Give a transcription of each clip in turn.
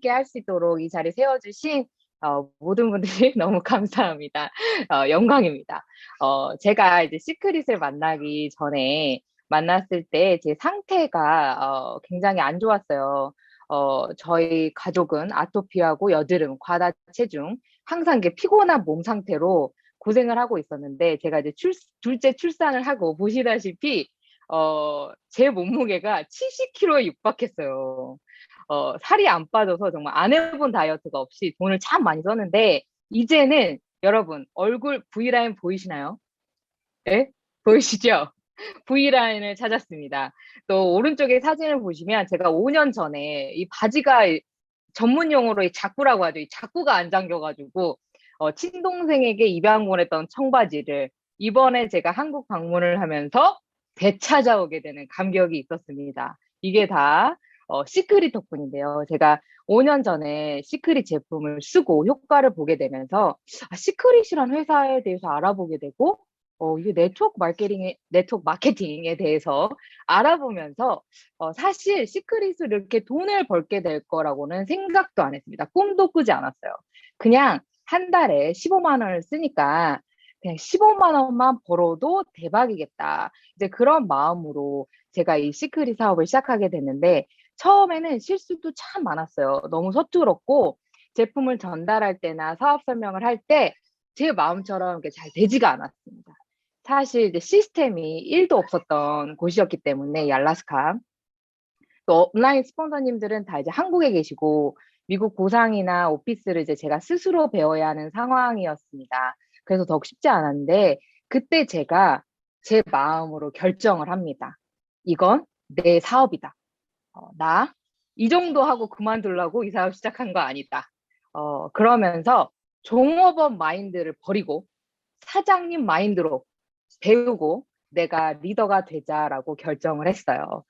있게 할 수 있도록 이 자리 세워주신 모든 분들이 너무 감사합니다. 영광입니다. 제가 이제 시크릿을 만나기 전에 만났을 때 제 상태가 굉장히 안 좋았어요. 저희 가족은 아토피하고 여드름, 과다 체중, 항상 이게 피곤한 몸 상태로 고생을 하고 있었는데 제가 이제 둘째 출산을 하고 보시다시피 제 몸무게가 70kg에 육박했어요. 살이 안 빠져서 정말 안 해본 다이어트가 없이 돈을 참 많이 썼는데 이제는 여러분 얼굴 V라인 보이시나요? 네? 보이시죠? V라인을 찾았습니다. 또 오른쪽에 사진을 보시면 제가 5년 전에 이 바지가 전문 용어로 이 자꾸라고 하죠. 이 자꾸가 안 잠겨가지고 친동생에게 입양 보냈던 청바지를 이번에 제가 한국 방문을 하면서 되찾아오게 되는 감격이 있었습니다. 이게 다 시크릿 덕분인데요. 제가 5년 전에 시크릿 제품을 쓰고 효과를 보게 되면서 시크릿이란 회사에 대해서 알아보게 되고 이게 네트워크 마케팅에 대해서 알아보면서 사실 시크릿을 이렇게 돈을 벌게 될 거라고는 생각도 안 했습니다. 꿈도 꾸지 않았어요. 그냥 한 달에 15만 원을 쓰니까 그냥 15만 원만 벌어도 대박이겠다. 이제 그런 마음으로 제가 이 시크릿 사업을 시작하게 됐는데 처음에는 실수도 참 많았어요. 너무 서툴었고 제품을 전달할 때나 사업 설명을 할 때 제 마음처럼 이렇게 잘 되지가 않았습니다. 사실 이제 시스템이 1도 없었던 곳이었기 때문에 이 알라스카 또 온라인 스폰서님들은 다 이제 한국에 계시고 미국 고상이나 오피스를 이제 제가 스스로 배워야 하는 상황이었습니다. 그래서 더욱 쉽지 않았는데 그때 제가 제 마음으로 결정을 합니다. 이건 내 사업이다. 나 이 정도 하고 그만두려고 이 사업 시작한 거 아니다. 그러면서 종업원 마인드를 버리고 사장님 마인드로 배우고 내가 리더가 되자라고 결정을 했어요.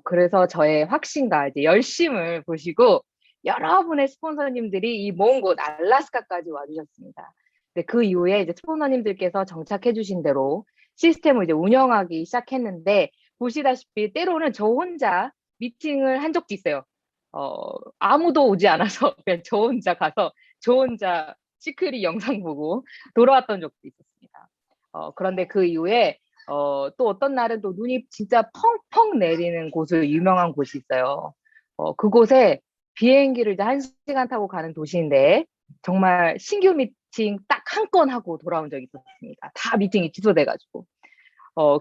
그래서 저의 확신과 이제 열심을 보시고 여러분의 스폰서님들이 이 먼 곳 알라스카까지 와주셨습니다. 근데 그 이후에 이제 스폰서님들께서 정착해 주신 대로 시스템을 이제 운영하기 시작했는데 보시다시피 때로는 저 혼자 미팅을 한 적도 있어요. 아무도 오지 않아서 그냥 저 혼자 가서 저 혼자 시크릿 영상 보고 돌아왔던 적도 있었습니다. 그런데 그 이후에 또 어떤 날은 또 눈이 진짜 펑펑 내리는 곳으로 유명한 곳이 있어요. 그곳에 비행기를 이제 1시간 타고 가는 도시인데 정말 신규 미팅 딱 한 건 하고 돌아온 적이 있었습니다. 다 미팅이 취소돼가지고.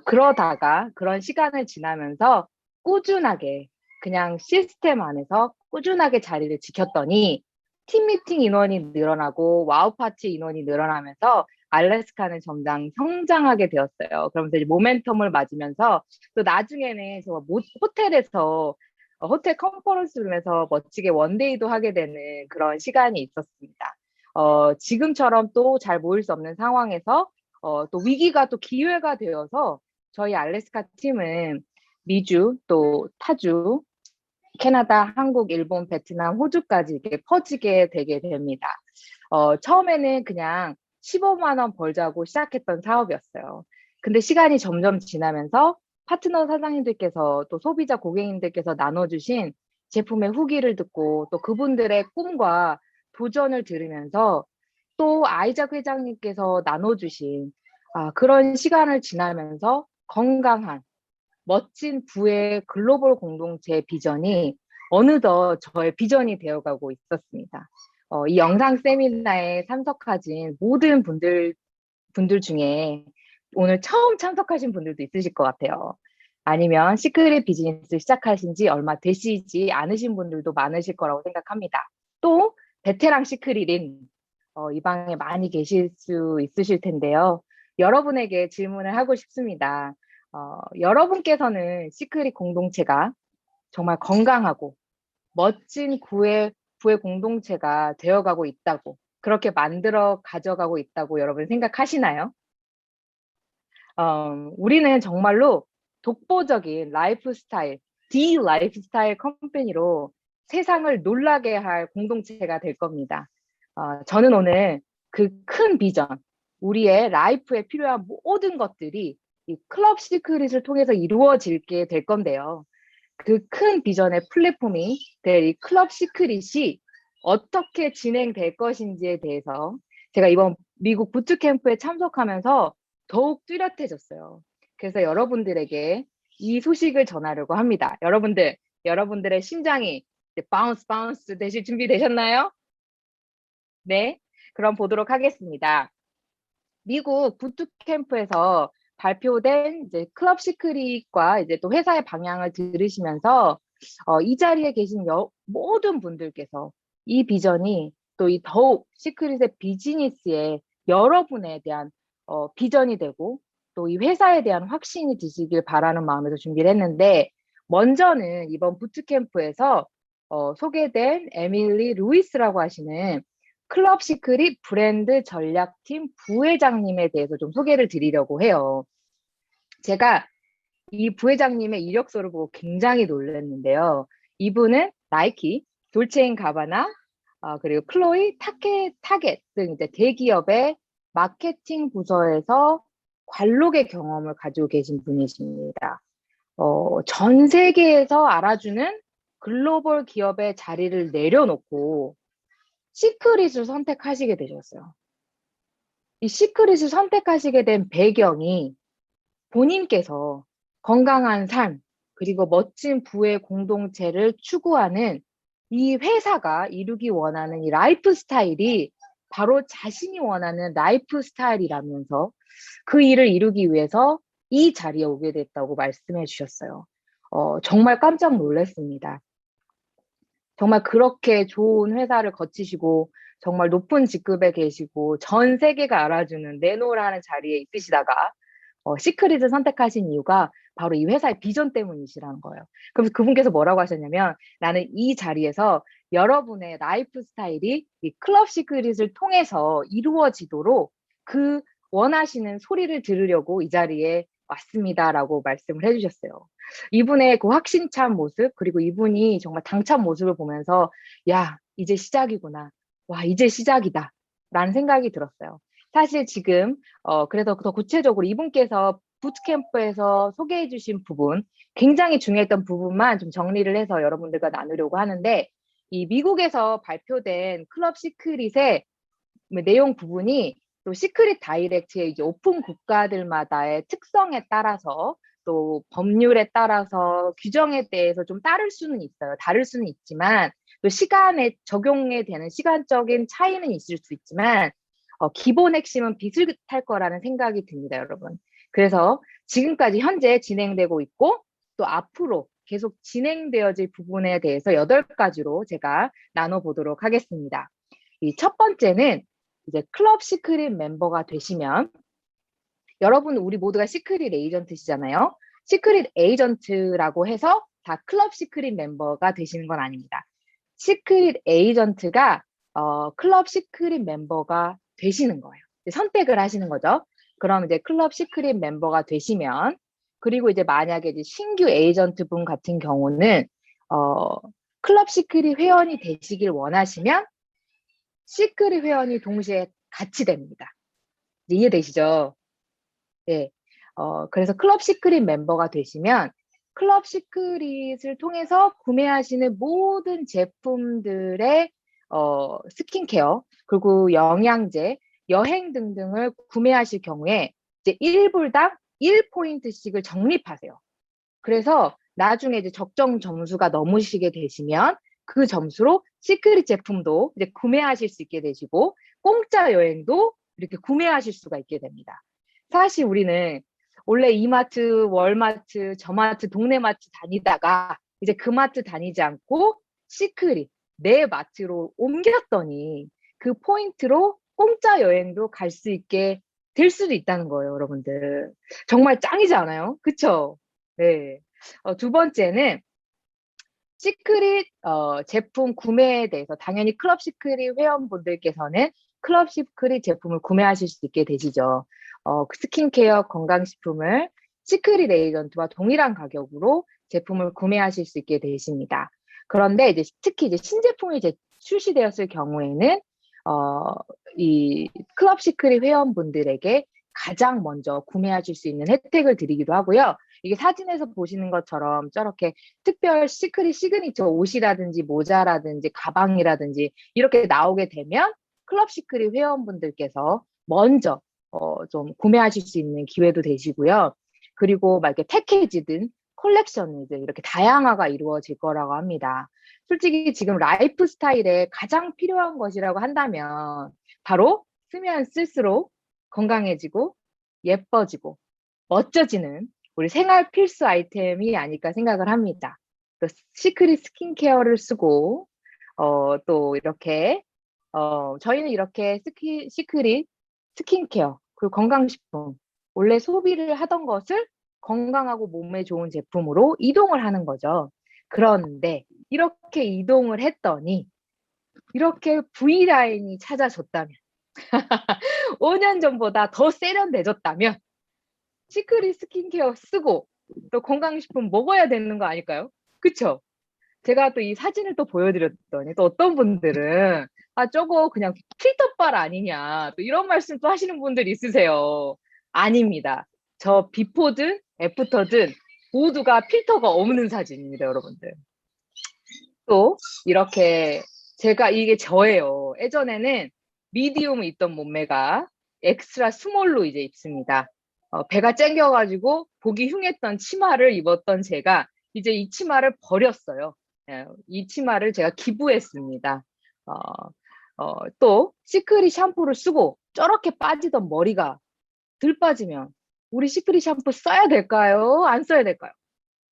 그러다가 그런 시간을 지나면서 꾸준하게 그냥 시스템 안에서 꾸준하게 자리를 지켰더니 팀 미팅 인원이 늘어나고 와우 파티 인원이 늘어나면서 알래스카는 점점 성장하게 되었어요. 그러면서 이제 모멘텀을 맞으면서 또 나중에는 저 호텔에서 호텔 컨퍼런스룸에서 멋지게 원데이도 하게 되는 그런 시간이 있었습니다. 지금처럼 또 잘 모일 수 없는 상황에서 또 위기가 또 기회가 되어서 저희 알래스카 팀은 미주 또 타주 캐나다, 한국, 일본, 베트남, 호주까지 이렇게 퍼지게 되게 됩니다. 처음에는 그냥 15만 원 벌자고 시작했던 사업이었어요. 근데 시간이 점점 지나면서 파트너 사장님들께서 또 소비자 고객님들께서 나눠주신 제품의 후기를 듣고 또 그분들의 꿈과 도전을 들으면서 또 아이작 회장님께서 나눠주신 그런 시간을 지나면서 건강한 멋진 부의 글로벌 공동체 비전이 어느덧 저의 비전이 되어가고 있었습니다. 이 영상 세미나에 참석하신 모든 분들 중에 오늘 처음 참석하신 분들도 있으실 것 같아요. 아니면 시크릿 비즈니스 시작하신 지 얼마 되시지 않으신 분들도 많으실 거라고 생각합니다. 또 베테랑 시크릿인 이 방에 많이 계실 수 있으실 텐데요. 여러분에게 질문을 하고 싶습니다. 여러분께서는 시크릿 공동체가 정말 건강하고 멋진 부의 공동체가 되어가고 있다고, 그렇게 만들어 가져가고 있다고 여러분 생각하시나요? 우리는 정말로 독보적인 라이프스타일, 디 라이프스타일 컴퍼니로 세상을 놀라게 할 공동체가 될 겁니다. 저는 오늘 그 큰 비전, 우리의 라이프에 필요한 모든 것들이 이 클럽 시크릿을 통해서 이루어지게 될 건데요. 그 큰 비전의 플랫폼이 될 이 클럽 시크릿이 어떻게 진행될 것인지에 대해서 제가 이번 미국 부트캠프에 참석하면서 더욱 뚜렷해졌어요. 그래서 여러분들에게 이 소식을 전하려고 합니다. 여러분들의 심장이 바운스 되실 준비 되셨나요? 네, 그럼 보도록 하겠습니다. 미국 부트캠프에서 발표된 이제 클럽 시크릿과 이제 또 회사의 방향을 들으시면서 이 자리에 계신 모든 분들께서 이 비전이 또 이 더욱 시크릿의 비즈니스에 여러분에 대한 비전이 되고 또 이 회사에 대한 확신이 드시길 바라는 마음에서 준비를 했는데, 먼저는 이번 부트캠프에서 소개된 에밀리 루이스라고 하시는 클럽 시크릿 브랜드 전략팀 부회장님에 대해서 좀 소개를 드리려고 해요. 제가 이 부회장님의 이력서를 보고 굉장히 놀랐는데요. 이분은 나이키, 돌체인가바나, 그리고 클로이, 타겟 등 이제 대기업의 마케팅 부서에서 관록의 경험을 가지고 계신 분이십니다. 전 세계에서 알아주는 글로벌 기업의 자리를 내려놓고 시크릿을 선택하시게 되셨어요. 이 시크릿을 선택하시게 된 배경이 본인께서 건강한 삶, 그리고 멋진 부의 공동체를 추구하는 이 회사가 이루기 원하는 이 라이프 스타일이 바로 자신이 원하는 라이프 스타일이라면서 그 일을 이루기 위해서 이 자리에 오게 됐다고 말씀해 주셨어요. 정말 깜짝 놀랐습니다. 정말 그렇게 좋은 회사를 거치시고 정말 높은 직급에 계시고 전 세계가 알아주는 내노라는 자리에 있으시다가 시크릿을 선택하신 이유가 바로 이 회사의 비전 때문이시라는 거예요. 그래서 그분께서 뭐라고 하셨냐면, 나는 이 자리에서 여러분의 라이프 스타일이 이 클럽 시크릿을 통해서 이루어지도록 그 원하시는 소리를 들으려고 이 자리에 왔습니다라고 말씀을 해주셨어요. 이분의 그 확신찬 모습, 그리고 이분이 정말 당찬 모습을 보면서 야, 이제 시작이구나. 와, 이제 시작이다. 라는 생각이 들었어요. 사실 지금 그래서 더 구체적으로 이분께서 부트캠프에서 소개해 주신 부분, 굉장히 중요했던 부분만 좀 정리를 해서 여러분들과 나누려고 하는데, 이 미국에서 발표된 클럽 시크릿의 내용 부분이 또 시크릿 다이렉트의 이제 오픈 국가들마다의 특성에 따라서 또 법률에 따라서 규정에 대해서 좀 따를 수는 있어요. 다를 수는 있지만 또 시간에 적용에 되는 시간적인 차이는 있을 수 있지만 기본 핵심은 비슷할 거라는 생각이 듭니다, 여러분. 그래서 지금까지 현재 진행되고 있고 또 앞으로 계속 진행되어질 부분에 대해서 8가지로 제가 나눠보도록 하겠습니다. 이 첫 번째는 이제 클럽 시크릿 멤버가 되시면, 여러분 우리 모두가 시크릿 에이전트시잖아요. 시크릿 에이전트라고 해서 다 클럽 시크릿 멤버가 되시는 건 아닙니다. 시크릿 에이전트가 클럽 시크릿 멤버가 되시는 거예요. 선택을 하시는 거죠. 그럼 이제 클럽 시크릿 멤버가 되시면, 그리고 이제 만약에 이제 신규 에이전트 분 같은 경우는 클럽 시크릿 회원이 되시길 원하시면 시크릿 회원이 동시에 같이 됩니다. 이해되시죠? 네. 그래서 클럽 시크릿 멤버가 되시면 클럽 시크릿을 통해서 구매하시는 모든 제품들의 스킨케어, 그리고 영양제, 여행 등등을 구매하실 경우에 이제 1불당 1포인트씩을 적립하세요. 그래서 나중에 이제 적정 점수가 넘으시게 되시면 그 점수로 시크릿 제품도 이제 구매하실 수 있게 되시고 공짜 여행도 이렇게 구매하실 수가 있게 됩니다. 사실 우리는 원래 이마트, 월마트, 저마트, 동네 마트 다니다가 이제 그 마트 다니지 않고 시크릿, 내 마트로 옮겼더니 그 포인트로 공짜 여행도 갈 수 있게 될 수도 있다는 거예요, 여러분들. 정말 짱이지 않아요? 그쵸? 네. 두 번째는 시크릿 제품 구매에 대해서 당연히 클럽 시크릿 회원분들께서는 클럽 시크릿 제품을 구매하실 수 있게 되시죠. 스킨케어 건강식품을 시크릿 에이전트와 동일한 가격으로 제품을 구매하실 수 있게 되십니다. 그런데 이제 특히 이제 신제품이 출시되었을 경우에는 이 클럽 시크릿 회원분들에게 가장 먼저 구매하실 수 있는 혜택을 드리기도 하고요. 이게 사진에서 보시는 것처럼 저렇게 특별 시크릿 시그니처 옷이라든지 모자라든지 가방이라든지 이렇게 나오게 되면 클럽 시크릿 회원분들께서 먼저 좀 구매하실 수 있는 기회도 되시고요. 그리고 막 이렇게 패키지든 컬렉션이든 이렇게 다양화가 이루어질 거라고 합니다. 솔직히 지금 라이프 스타일에 가장 필요한 것이라고 한다면 바로 쓰면 쓸수록 건강해지고 예뻐지고 멋져지는 우리 생활 필수 아이템이 아닐까 생각을 합니다. 또 시크릿 스킨케어를 쓰고 또 이렇게 저희는 이렇게 시크릿 스킨케어 그리고 건강식품 원래 소비를 하던 것을 건강하고 몸에 좋은 제품으로 이동을 하는 거죠. 그런데 이렇게 이동을 했더니 이렇게 V라인이 찾아졌다면 5년 전보다 더 세련돼졌다면 시크릿 스킨케어 쓰고 또 건강식품 먹어야 되는 거 아닐까요? 그쵸? 제가 또 이 사진을 또 보여드렸더니 또 어떤 분들은 아 저거 그냥 필터빨 아니냐 또 이런 말씀 또 하시는 분들 있으세요. 아닙니다. 저 비포든 애프터든 모두가 필터가 없는 사진입니다, 여러분들. 또 이렇게 제가 이게 저예요. 예전에는 미디움 있던 몸매가 엑스트라 스몰로 이제 입습니다. 배가 쨍겨가지고 보기 흉했던 치마를 입었던 제가 이제 이 치마를 버렸어요. 이 치마를 제가 기부했습니다. 또 시크릿 샴푸를 쓰고 저렇게 빠지던 머리가 덜 빠지면 우리 시크릿 샴푸 써야 될까요? 안 써야 될까요?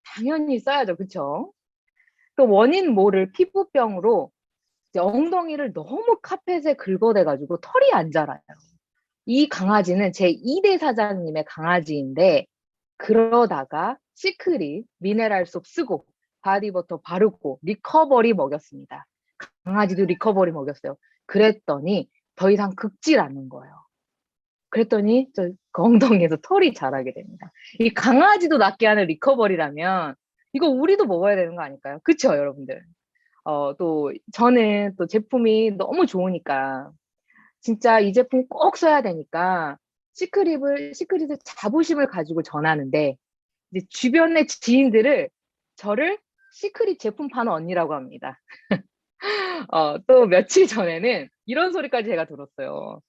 당연히 써야죠. 그쵸? 또 원인 모를 피부병으로 이제 엉덩이를 너무 카펫에 긁어대가지고 털이 안 자라요. 이 강아지는 제 2대 사장님의 강아지인데 그러다가 시크릿 미네랄속 쓰고 바디버터 바르고 리커버리 먹였습니다. 강아지도 리커버리 먹였어요. 그랬더니 더 이상 긁질 않는 거예요. 그랬더니 저 엉덩이에서 털이 자라게 됩니다. 이 강아지도 낫게 하는 리커버리라면 이거 우리도 먹어야 되는 거 아닐까요? 그쵸, 여러분들? 또 저는 또 제품이 너무 좋으니까 진짜 이 제품 꼭 써야 되니까 시크릿을 자부심을 가지고 전하는데 이제 주변의 지인들을 저를 시크릿 제품 파는 언니라고 합니다. 또 며칠 전에는 이런 소리까지 제가 들었어요.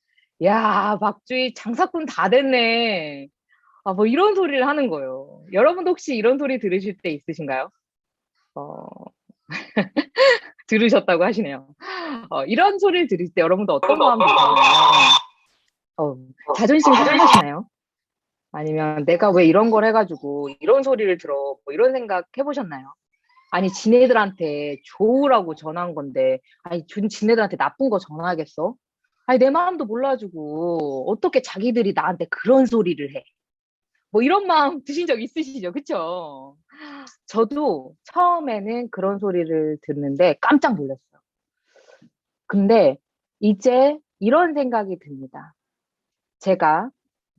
야, 박주희 장사꾼 다 됐네. 뭐 이런 소리를 하는 거예요. 여러분도 혹시 이런 소리 들으실 때 있으신가요? 어, 들으셨다고 하시네요. 이런 소리를 들을 때 여러분도 어떤 마음이 드시나요? 자존심이 상하시나요? 아니면 내가 왜 이런 걸 해가지고 이런 소리를 들어 뭐 이런 생각 해보셨나요? 아니 지네들한테 좋으라고 전한 건데 아니 지네들한테 나쁜 거 전화하겠어? 아니 내 마음도 몰라주고 어떻게 자기들이 나한테 그런 소리를 해? 뭐 이런 마음 드신 적 있으시죠? 그쵸? 저도 처음에는 그런 소리를 듣는데 깜짝 놀랐어요. 근데 이제 이런 생각이 듭니다. 제가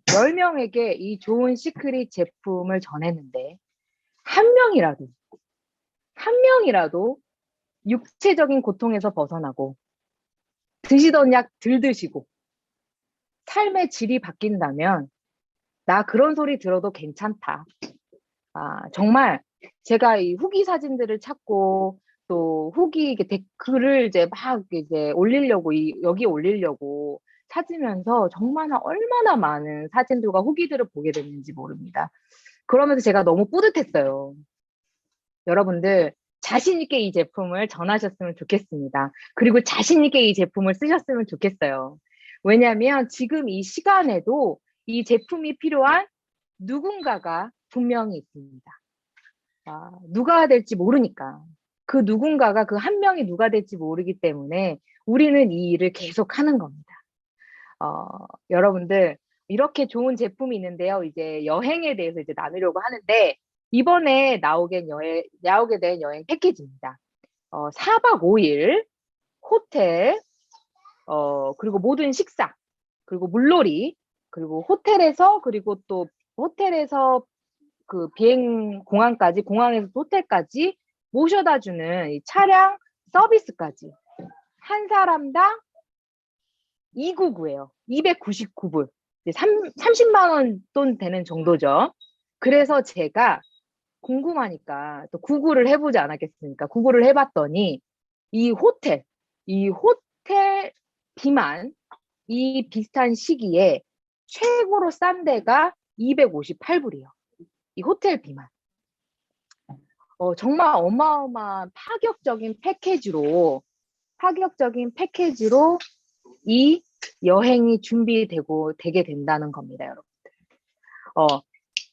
10명에게 이 좋은 시크릿 제품을 전했는데 한 명이라도 한 명이라도 육체적인 고통에서 벗어나고 드시던 약 덜 드시고 삶의 질이 바뀐다면 나 그런 소리 들어도 괜찮다. 정말 제가 이 후기 사진들을 찾고 또 후기 댓글을 이제 막 이제 올리려고 여기 올리려고 찾으면서 정말 얼마나 많은 사진들과 후기들을 보게 됐는지 모릅니다. 그러면서 제가 너무 뿌듯했어요. 여러분들 자신 있게 이 제품을 전하셨으면 좋겠습니다. 그리고 자신 있게 이 제품을 쓰셨으면 좋겠어요. 왜냐하면 지금 이 시간에도 이 제품이 필요한 누군가가 분명히 있습니다. 누가 될지 모르니까. 그 누군가가 그 한 명이 누가 될지 모르기 때문에 우리는 이 일을 계속 하는 겁니다. 여러분들 이렇게 좋은 제품이 있는데요. 이제 여행에 대해서 이제 나누려고 하는데 이번에 나오게 된 여행 패키지입니다. 4박 5일 호텔, 그리고 모든 식사, 그리고 물놀이, 그리고 그리고 또 호텔에서 그 공항에서 호텔까지 모셔다 주는 이 차량 서비스까지 한 사람당 299예요. 299불. 30만 원 돈 되는 정도죠. 그래서 제가 궁금하니까 또 구글을 해보지 않았겠습니까? 구글을 해봤더니 이 호텔, 이 호텔 비만 이 비슷한 시기에 최고로 싼 데가 258불이요. 이 호텔 비만. 정말 어마어마한 파격적인 패키지로 이 여행이 되게 된다는 겁니다, 여러분. 어,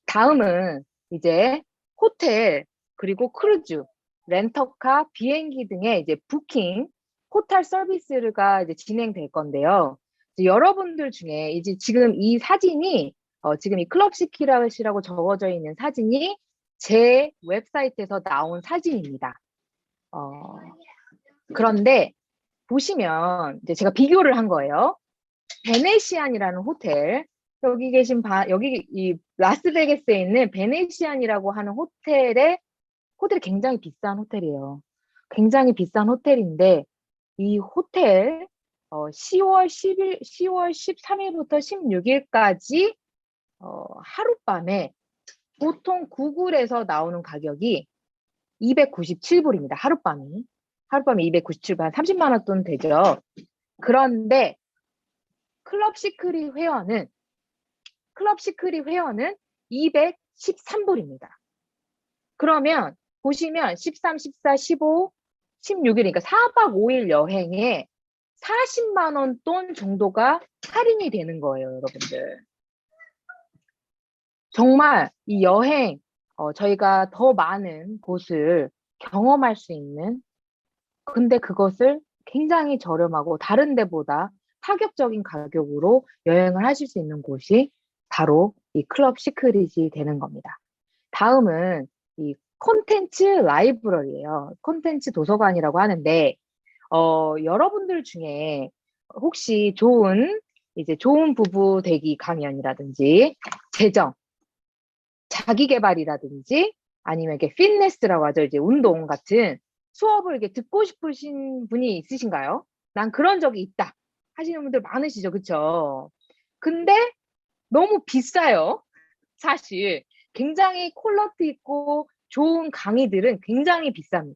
다음은 이제 호텔, 그리고 크루즈, 렌터카, 비행기 등의 이제 부킹, 호텔 서비스가 이제 진행될 건데요. 이제 여러분들 중에 이제 지금 이 사진이, 지금 이 클럽시키라고 적어져 있는 사진이 제 웹사이트에서 나온 사진입니다. 그런데 보시면 이제 제가 비교를 한 거예요. 베네시안이라는 호텔, 여기 이 라스베가스에 있는 베네시안이라고 하는 호텔이 굉장히 비싼 호텔이에요. 굉장히 비싼 호텔인데 이 호텔 10월 13일부터 16일까지 하룻밤에 보통 구글에서 나오는 가격이 297불입니다. 하룻밤에 297불, 한 30만 원 돈 되죠. 그런데 클럽 시크릿 회원은 213불입니다. 그러면 보시면 13, 14, 15, 16일이니까 4박 5일 여행에 40만 원 돈 정도가 할인이 되는 거예요, 여러분들. 정말 이 여행, 저희가 더 많은 곳을 경험할 수 있는, 근데 그것을 굉장히 저렴하고 다른 데보다 파격적인 가격으로 여행을 하실 수 있는 곳이 바로 이 클럽 시크릿이 되는 겁니다. 다음은 이 콘텐츠 라이브러리예요. 콘텐츠 도서관이라고 하는데 여러분들 중에 혹시 좋은 부부 되기 강연이라든지 재정, 자기 개발이라든지 아니면 이렇게 피트니스라고 하죠. 이제 운동 같은 수업을 이렇게 듣고 싶으신 분이 있으신가요? 난 그런 적이 있다 하시는 분들 많으시죠, 그쵸? 근데 너무 비싸요. 사실 굉장히 퀄리티 있고 좋은 강의들은 굉장히 비쌉니다.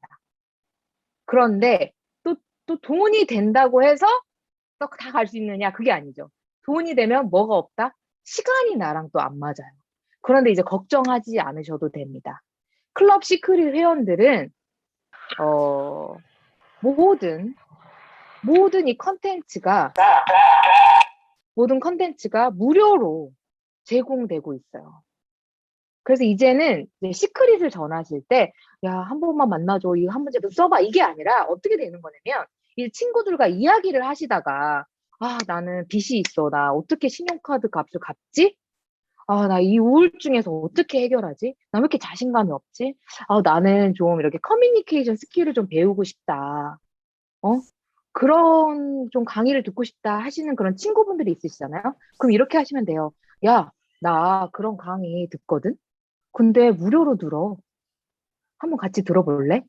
그런데 또 돈이 된다고 해서 또 다 갈 수 있느냐? 그게 아니죠. 돈이 되면 뭐가 없다? 시간이 나랑 또 안 맞아요. 그런데 이제 걱정하지 않으셔도 됩니다. 클럽 시크릿 회원들은 어, 모든 이 컨텐츠가 무료로 제공되고 있어요. 그래서 이제는 이제 시크릿을 전하실 때, 야, 한 번만 만나줘. 이거 한 번쯤 써봐. 이게 아니라 어떻게 되는 거냐면, 이 친구들과 이야기를 하시다가, 아, 나는 빚이 있어. 나 어떻게 신용카드 값을 갚지? 아, 나 이 우울증에서 어떻게 해결하지? 나 왜 이렇게 자신감이 없지? 아, 나는 좀 이렇게 커뮤니케이션 스킬을 좀 배우고 싶다. 어? 그런 좀 강의를 듣고 싶다 하시는 그런 친구분들이 있으시잖아요? 그럼 이렇게 하시면 돼요. 야, 나 그런 강의 듣거든? 근데 무료로 들어. 한번 같이 들어볼래?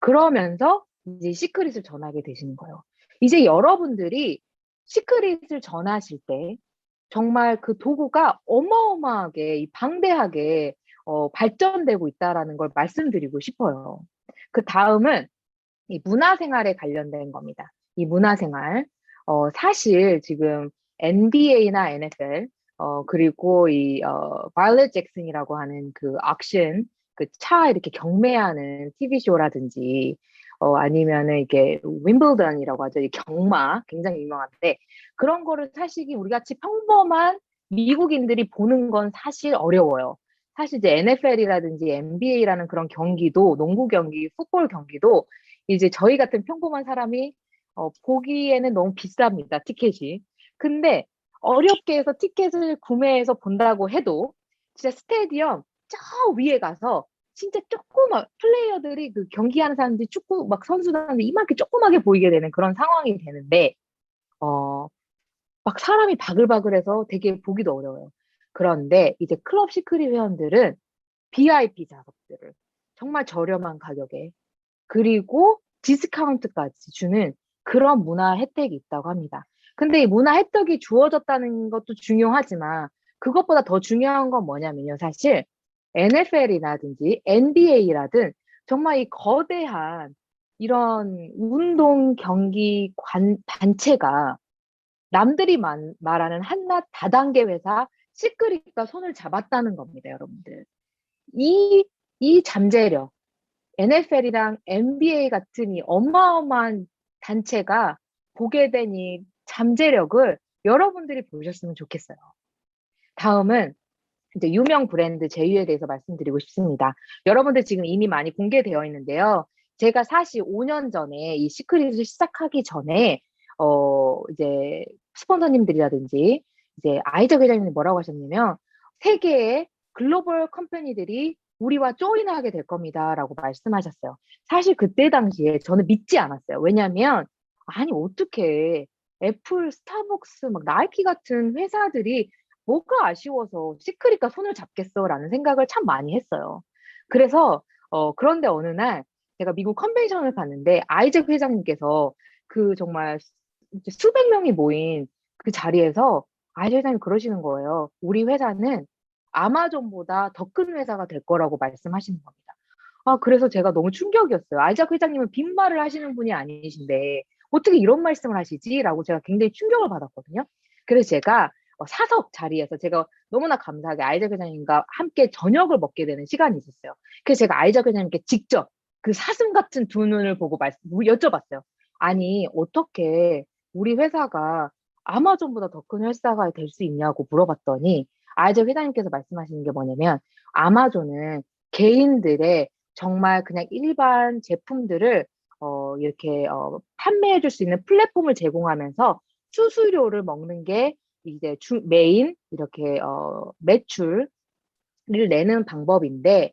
그러면서 이제 시크릿을 전하게 되시는 거예요. 이제 여러분들이 시크릿을 전하실 때 정말 그 도구가 어마어마하게, 방대하게 발전되고 있다라는 걸 말씀드리고 싶어요. 그 다음은 이 문화생활에 관련된 겁니다. 이 문화생활. 사실 지금 NBA나 NFL, 그리고 바이올렛 잭슨이라고 하는 그 액션, 그 차 이렇게 경매하는 TV쇼라든지, 아니면은 이게 윈블던이라고 하죠. 이 경마, 굉장히 유명한데, 그런 거를 사실 우리 같이 평범한 미국인들이 보는 건 사실 어려워요. 사실 이제 NFL이라든지 NBA라는 그런 경기도, 농구 경기, 풋볼 경기도 이제 저희 같은 평범한 사람이 보기에는 너무 비쌉니다, 티켓이. 근데 어렵게 해서 티켓을 구매해서 본다고 해도 진짜 스테디엄 저 위에 가서 진짜 조그만 플레이어들이 그 경기하는 사람들이 축구 막 선수들한테 이만큼 조그맣게 보이게 되는 그런 상황이 되는데 어, 막 사람이 바글바글해서 되게 보기도 어려워요. 그런데 이제 클럽 시크릿 회원들은 VIP 좌석들을 정말 저렴한 가격에 그리고 디스카운트까지 주는 그런 문화 혜택이 있다고 합니다. 근데 이 문화 혜택이 주어졌다는 것도 중요하지만 그것보다 더 중요한 건 뭐냐면요. 사실 NFL이라든지 NBA라든 정말 이 거대한 이런 운동 경기 단체가 남들이 말하는 한낱 다단계 회사 시크릿과 손을 잡았다는 겁니다, 여러분들. 이, 이 잠재력, NFL이랑 NBA 같은 이 어마어마한 단체가 보게 된 이 잠재력을 여러분들이 보셨으면 좋겠어요. 다음은 이제 유명 브랜드 제휴에 대해서 말씀드리고 싶습니다. 여러분들 지금 이미 많이 공개되어 있는데요. 제가 사실 5년 전에 이 시크릿을 시작하기 전에 이제 스폰서님들이라든지 이제 아이작 회장님이 뭐라고 하셨냐면 세계의 글로벌 컴퍼니들이 우리와 조인하게 될 겁니다라고 말씀하셨어요. 사실 그때 당시에 저는 믿지 않았어요. 왜냐하면 아니 어떻게 애플, 스타벅스, 막 나이키 같은 회사들이 뭐가 아쉬워서 시크릿과 손을 잡겠어라는 생각을 참 많이 했어요. 그래서 그런데 어느 날 제가 미국 컨벤션을 갔는데 아이작 회장님께서 그 정말 수백 명이 모인 그 자리에서 아이작 회장님 그러시는 거예요. 우리 회사는 아마존보다 더 큰 회사가 될 거라고 말씀하시는 겁니다. 아, 그래서 제가 너무 충격이었어요. 아이작 회장님은 빈말을 하시는 분이 아니신데 어떻게 이런 말씀을 하시지? 라고 제가 굉장히 충격을 받았거든요. 그래서 제가 사석 자리에서 제가 너무나 감사하게 아이작 회장님과 함께 저녁을 먹게 되는 시간이 있었어요. 그래서 제가 아이작 회장님께 직접 그 사슴 같은 두 눈을 보고 여쭤봤어요. 아니, 어떻게 우리 회사가 아마존보다 더 큰 회사가 될 수 있냐고 물어봤더니 아이작 회장님께서 말씀하시는 게 뭐냐면 아마존은 개인들의 정말 그냥 일반 제품들을 이렇게 판매해 줄 수 있는 플랫폼을 제공하면서 수수료를 먹는 게 이제 메인 이렇게 매출을 내는 방법인데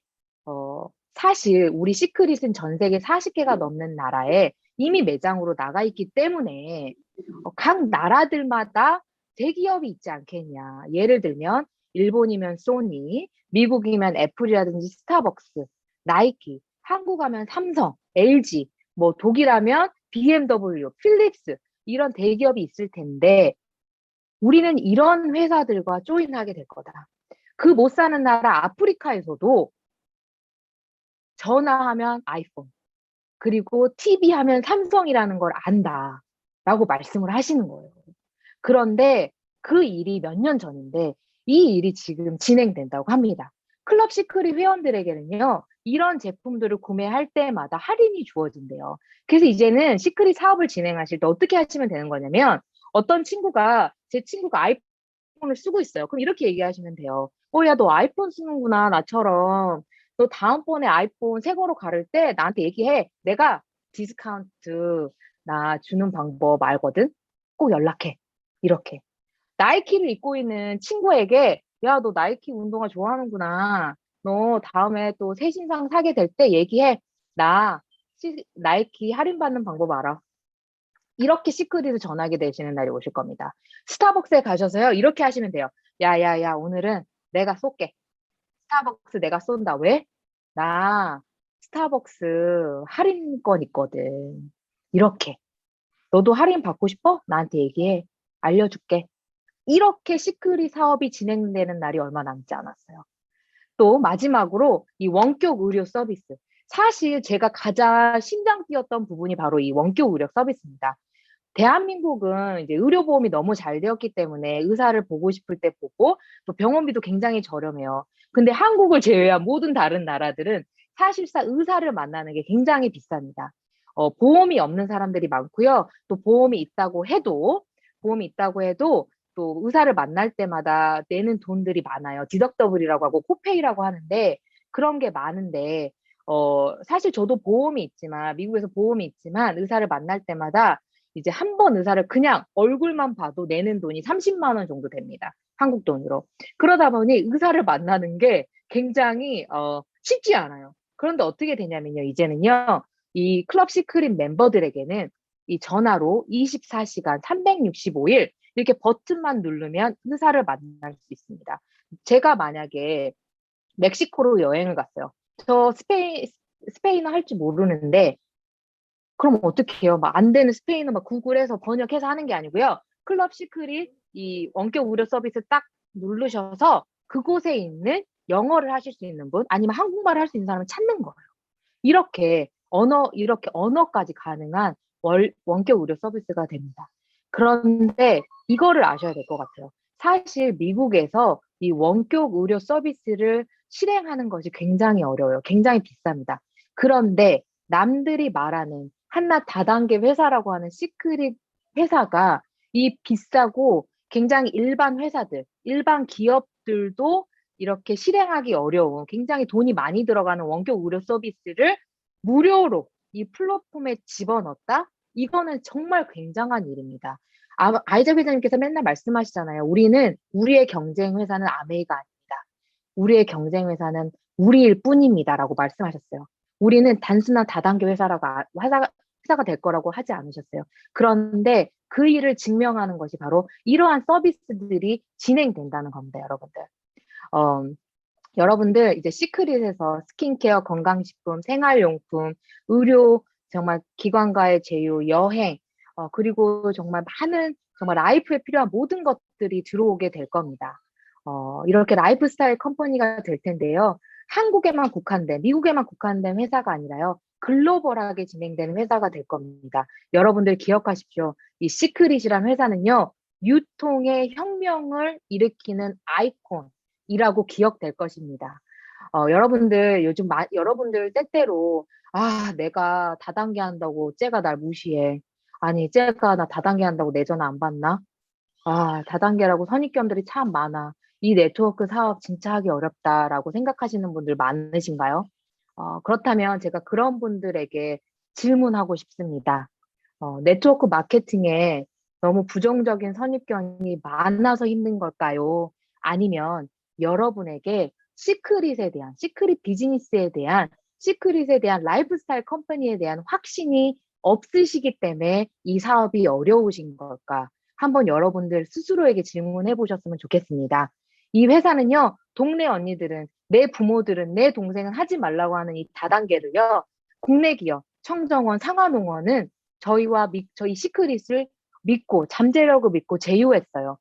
사실 우리 시크릿은 전 세계 40개가 넘는 나라에 이미 매장으로 나가 있기 때문에 각 나라들마다 대기업이 있지 않겠냐. 예를 들면 일본이면 소니, 미국이면 애플이라든지 스타벅스, 나이키, 한국 하면 삼성, LG, 뭐 독일하면 BMW, 필립스 이런 대기업이 있을 텐데 우리는 이런 회사들과 조인하게 될 거다. 그 못 사는 나라 아프리카에서도 전화하면 아이폰, 그리고 TV 하면 삼성이라는 걸 안다. 라고 말씀을 하시는 거예요. 그런데 그 일이 몇 년 전인데 이 일이 지금 진행된다고 합니다. 클럽 시크릿 회원들에게는요, 이런 제품들을 구매할 때마다 할인이 주어진대요. 그래서 이제는 시크릿 사업을 진행하실 때 어떻게 하시면 되는 거냐면 어떤 친구가 제 친구가 아이폰을 쓰고 있어요. 그럼 이렇게 얘기하시면 돼요. 야, 너 아이폰 쓰는구나, 나처럼. 너 다음번에 아이폰 새 거로 가를 때 나한테 얘기해. 내가 디스카운트 나 주는 방법 알거든? 꼭 연락해. 이렇게. 나이키를 입고 있는 친구에게, 야, 너 나이키 운동화 좋아하는구나. 너 다음에 또 새 신상 사게 될 때 얘기해. 나 나이키 할인받는 방법 알아. 이렇게 시크릿을 전하게 되시는 날이 오실 겁니다. 스타벅스에 가셔서요, 이렇게 하시면 돼요. 야, 야, 야, 오늘은 내가 쏠게. 스타벅스 내가 쏜다. 왜? 나 스타벅스 할인권 있거든. 이렇게. 너도 할인 받고 싶어? 나한테 얘기해. 알려줄게. 이렇게 시크릿 사업이 진행되는 날이 얼마 남지 않았어요. 또 마지막으로 이 원격 의료 서비스. 사실 제가 가장 심장 뛰었던 부분이 바로 이 원격 의료 서비스입니다. 대한민국은 이제 의료보험이 너무 잘 되었기 때문에 의사를 보고 싶을 때 보고 또 병원비도 굉장히 저렴해요. 근데 한국을 제외한 모든 다른 나라들은 사실상 의사를 만나는 게 굉장히 비쌉니다. 보험이 없는 사람들이 많고요. 또 보험이 있다고 해도 또 의사를 만날 때마다 내는 돈들이 많아요. 디덕더블이라고 하고 코페이라고 하는데 그런 게 많은데 사실 저도 보험이 있지만 미국에서 보험이 있지만 의사를 만날 때마다 이제 한 번 의사를 그냥 얼굴만 봐도 내는 돈이 30만 원 정도 됩니다. 한국 돈으로. 그러다 보니 의사를 만나는 게 굉장히 쉽지 않아요. 그런데 어떻게 되냐면요. 이제는요. 이 클럽 시크릿 멤버들에게는 이 전화로 24시간 365일 이렇게 버튼만 누르면 의사를 만날 수 있습니다. 제가 만약에 멕시코로 여행을 갔어요. 저 스페인어 할 줄 모르는데 그럼 어떻게 해요? 막 안 되는 스페인어 막 구글에서 번역해서 하는 게 아니고요. 클럽 시크릿 이 원격 의료 서비스 딱 누르셔서 그곳에 있는 영어를 하실 수 있는 분, 아니면 한국말을 할 수 있는 사람을 찾는 거예요. 이렇게 언어까지 가능한 원격 의료 서비스가 됩니다. 그런데 이거를 아셔야 될 것 같아요. 사실 미국에서 이 원격 의료 서비스를 실행하는 것이 굉장히 어려워요. 굉장히 비쌉니다. 그런데 남들이 말하는 한낱 다단계 회사라고 하는 시크릿 회사가 이 비싸고 굉장히 일반 회사들, 일반 기업들도 이렇게 실행하기 어려운 굉장히 돈이 많이 들어가는 원격 의료 서비스를 무료로 이 플랫폼에 집어넣었다? 이거는 정말 굉장한 일입니다. 아이작 회장님께서 맨날 말씀하시잖아요. 우리의 경쟁 회사는 아메이가 아닙니다. 우리의 경쟁 회사는 우리일 뿐입니다라고 말씀하셨어요. 우리는 단순한 다단계 회사가 될 거라고 하지 않으셨어요. 그런데 그 일을 증명하는 것이 바로 이러한 서비스들이 진행된다는 겁니다, 여러분들. 어, 여러분들 이제 시크릿에서 스킨케어, 건강식품, 생활용품, 의료, 정말 기관과의 제휴, 여행, 그리고 정말 많은 정말 라이프에 필요한 모든 것들이 들어오게 될 겁니다. 이렇게 라이프스타일 컴퍼니가 될 텐데요. 한국에만 국한된, 미국에만 국한된 회사가 아니라요. 글로벌하게 진행되는 회사가 될 겁니다. 여러분들 기억하십시오. 이 시크릿이란 회사는요. 유통의 혁명을 일으키는 아이콘이라고 기억될 것입니다. 여러분들 때때로, 내가 다단계 한다고 쟤가 날 무시해. 아니, 쟤가 나 다단계 한다고 내 전화 안 받나? 다단계라고 선입견들이 참 많아. 이 네트워크 사업 진짜 하기 어렵다라고 생각하시는 분들 많으신가요? 그렇다면 제가 그런 분들에게 질문하고 싶습니다. 네트워크 마케팅에 너무 부정적인 선입견이 많아서 힘든 걸까요? 아니면 여러분에게 시크릿 비즈니스에 대한, 시크릿에 대한 라이프스타일 컴퍼니에 대한 확신이 없으시기 때문에 이 사업이 어려우신 걸까? 한번 여러분들 스스로에게 질문해 보셨으면 좋겠습니다. 이 회사는요, 동네 언니들은, 내 부모들은, 내 동생은 하지 말라고 하는 이 다단계를요, 국내 기업, 청정원, 상하농원은 저희 시크릿을 믿고, 잠재력을 믿고 제휴했어요.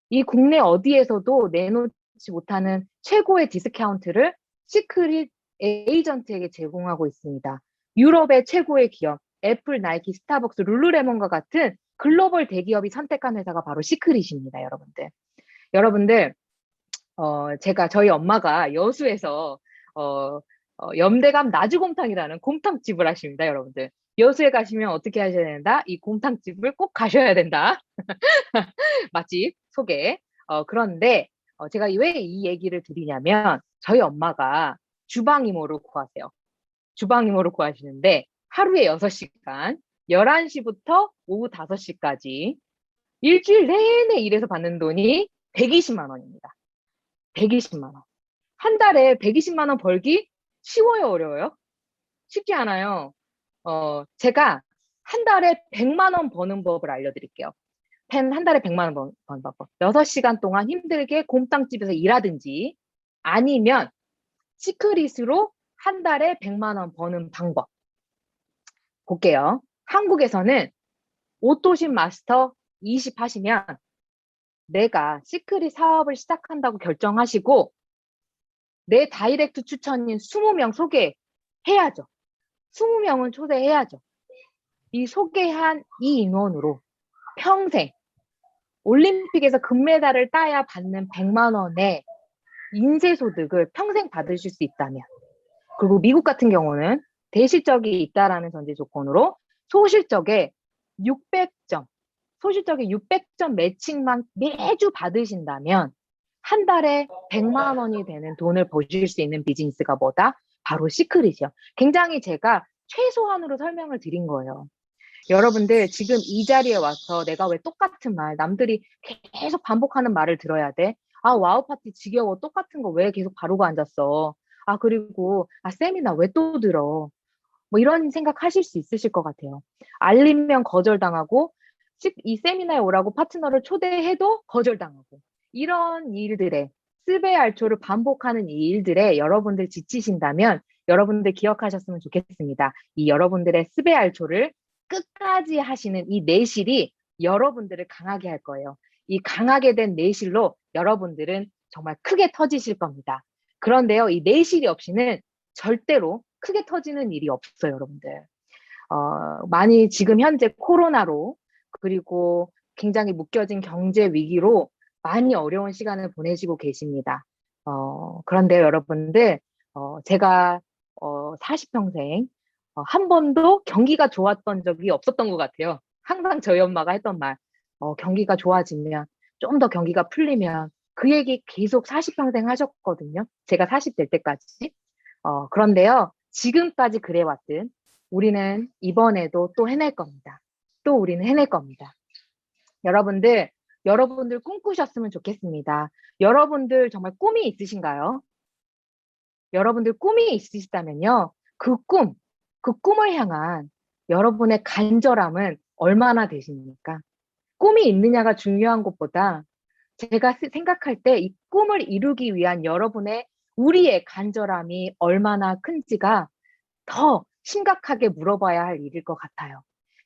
이 국내 어디에서도 내놓지 못하는 최고의 디스카운트를 시크릿 에이전트에게 제공하고 있습니다. 유럽의 최고의 기업, 애플, 나이키, 스타벅스, 룰루레몬과 같은 글로벌 대기업이 선택한 회사가 바로 시크릿입니다, 여러분들. 여러분들, 저희 엄마가 여수에서, 어, 염대감 나주곰탕이라는 곰탕집을 하십니다, 여러분들. 여수에 가시면 어떻게 하셔야 된다? 이 곰탕집을 꼭 가셔야 된다. 맛집 소개. 그런데, 제가 왜 이 얘기를 드리냐면, 저희 엄마가 주방이모를 구하세요. 주방이모를 구하시는데, 하루에 6시간, 11시부터 오후 5시까지, 일주일 내내 일해서 받는 돈이 120만 원입니다. 120만 원. 한 달에 120만 원 벌기 쉬워요, 어려워요? 쉽지 않아요. 제가 한 달에 100만 원 버는 법을 알려드릴게요. 한 달에 100만 원 버는 법. 6시간 동안 힘들게 곰탕집에서 일하든지 아니면 시크릿으로 한 달에 100만 원 버는 방법. 볼게요. 한국에서는 옷도신 마스터 20 하시면 내가 시크릿 사업을 시작한다고 결정하시고 내 다이렉트 추천인 20명 소개해야죠. 20명은 초대해야죠. 이 소개한 이 인원으로 평생 올림픽에서 금메달을 따야 받는 100만 원의 인쇄소득을 평생 받으실 수 있다면, 그리고 미국 같은 경우는 대실적이 있다라는 전제 조건으로 소실적에 600점, 소실적에 600점 매칭만 매주 받으신다면 한 달에 100만 원이 되는 돈을 버실 수 있는 비즈니스가 뭐다? 바로 시크릿이요. 굉장히 제가 최소한으로 설명을 드린 거예요. 여러분들 지금 이 자리에 와서 내가 왜 똑같은 말, 남들이 계속 반복하는 말을 들어야 돼? 와우 파티 지겨워. 똑같은 거 왜 계속 바르고 앉았어? 그리고 세미나 왜 또 들어? 뭐 이런 생각 하실 수 있으실 것 같아요. 알리면 거절당하고 이 세미나에 오라고 파트너를 초대해도 거절당하고 이런 일들에 스베알초를 반복하는 이 일들에 여러분들 지치신다면 여러분들 기억하셨으면 좋겠습니다. 이 여러분들의 스베알초를 끝까지 하시는 이 내실이 여러분들을 강하게 할 거예요. 이 강하게 된 내실로 여러분들은 정말 크게 터지실 겁니다. 그런데요, 이 내실이 없이는 절대로 크게 터지는 일이 없어요, 여러분들. 많이 지금 현재 코로나로 그리고 굉장히 묶여진 경제 위기로 많이 어려운 시간을 보내시고 계십니다. 그런데 여러분들, 제가 40평생 한 번도 경기가 좋았던 적이 없었던 것 같아요. 항상 저희 엄마가 했던 말, 경기가 좋아지면, 좀 더 경기가 풀리면, 그 얘기 계속 40평생 하셨거든요. 제가 40 될 때까지. 그런데요, 지금까지 그래왔든, 우리는 이번에도 또 해낼 겁니다. 또 우리는 해낼 겁니다. 여러분들, 여러분들 꿈꾸셨으면 좋겠습니다. 여러분들 정말 꿈이 있으신가요? 여러분들 꿈이 있으시다면요. 그 꿈을 향한 여러분의 간절함은 얼마나 되십니까? 꿈이 있느냐가 중요한 것보다 제가 생각할 때 이 꿈을 이루기 위한 여러분의 우리의 간절함이 얼마나 큰지가 더 심각하게 물어봐야 할 일일 것 같아요.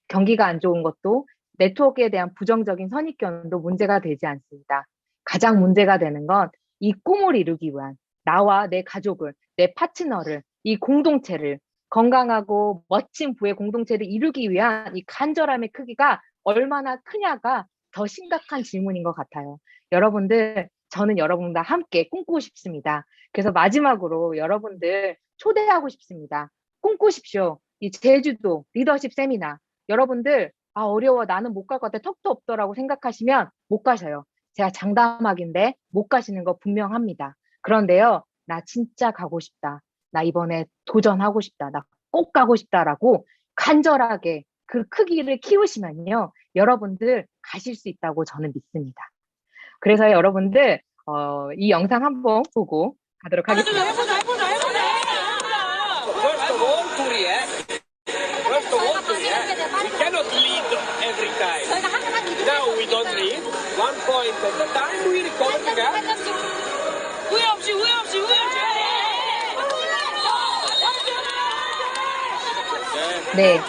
경기가 안 좋은 것도 네트워크에 대한 부정적인 선입견도 문제가 되지 않습니다. 가장 문제가 되는 건 이 꿈을 이루기 위한 나와 내 가족을, 내 파트너를, 이 공동체를 건강하고 멋진 부의 공동체를 이루기 위한 이 간절함의 크기가 얼마나 크냐가 더 심각한 질문인 것 같아요. 여러분들, 저는 여러분과 함께 꿈꾸고 싶습니다. 그래서 마지막으로 여러분들 초대하고 싶습니다. 꿈꾸십시오. 이 제주도 리더십 세미나. 여러분들, 어려워. 나는 못 갈 것 같아. 턱도 없더라고 생각하시면 못 가셔요. 제가 장담하긴데 못 가시는 거 분명합니다. 그런데요, 나 진짜 가고 싶다. 나 이번에 도전하고 싶다. 나 꼭 가고 싶다라고 간절하게 그 크기를 키우시면요. 여러분들 가실 수 있다고 저는 믿습니다. 그래서 여러분들, 이 영상 한번 보고 가도록 하겠습니다. First of all, to react. First of all, to react. We cannot lead every time. Now we don't lead. 1 point at a time, we recover the gap. 후회 없이 후회 없이 후회 없이. 네.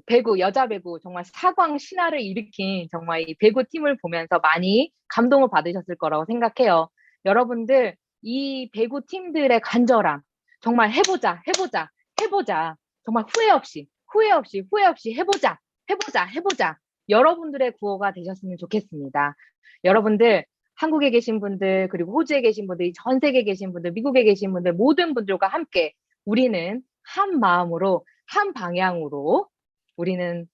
배구, 여자 배구, 정말 사광 신화를 일으킨 정말 이 배구 팀을 보면서 많이 감동을 받으셨을 거라고 생각해요. 여러분들, 이 배구 팀들의 간절함, 정말 해보자, 해보자, 해보자. 정말 후회 없이, 후회 없이, 후회 없이 해보자, 해보자, 해보자. 여러분들의 구호가 되셨으면 좋겠습니다. 여러분들, 한국에 계신 분들, 그리고 호주에 계신 분들, 전 세계에 계신 분들, 미국에 계신 분들, 모든 분들과 함께 우리는 한 마음으로, 한 방향으로 우리는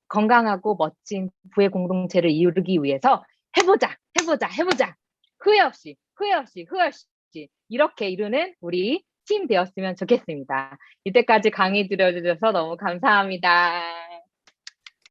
건강하고 멋진 부의 공동체를 이루기 위해서 해보자, 해보자, 해보자. 후회 없이, 후회 없이, 후회 없이 이렇게 이루는 우리 팀 되었으면 좋겠습니다. 이때까지 강의 들어주셔서 너무 감사합니다.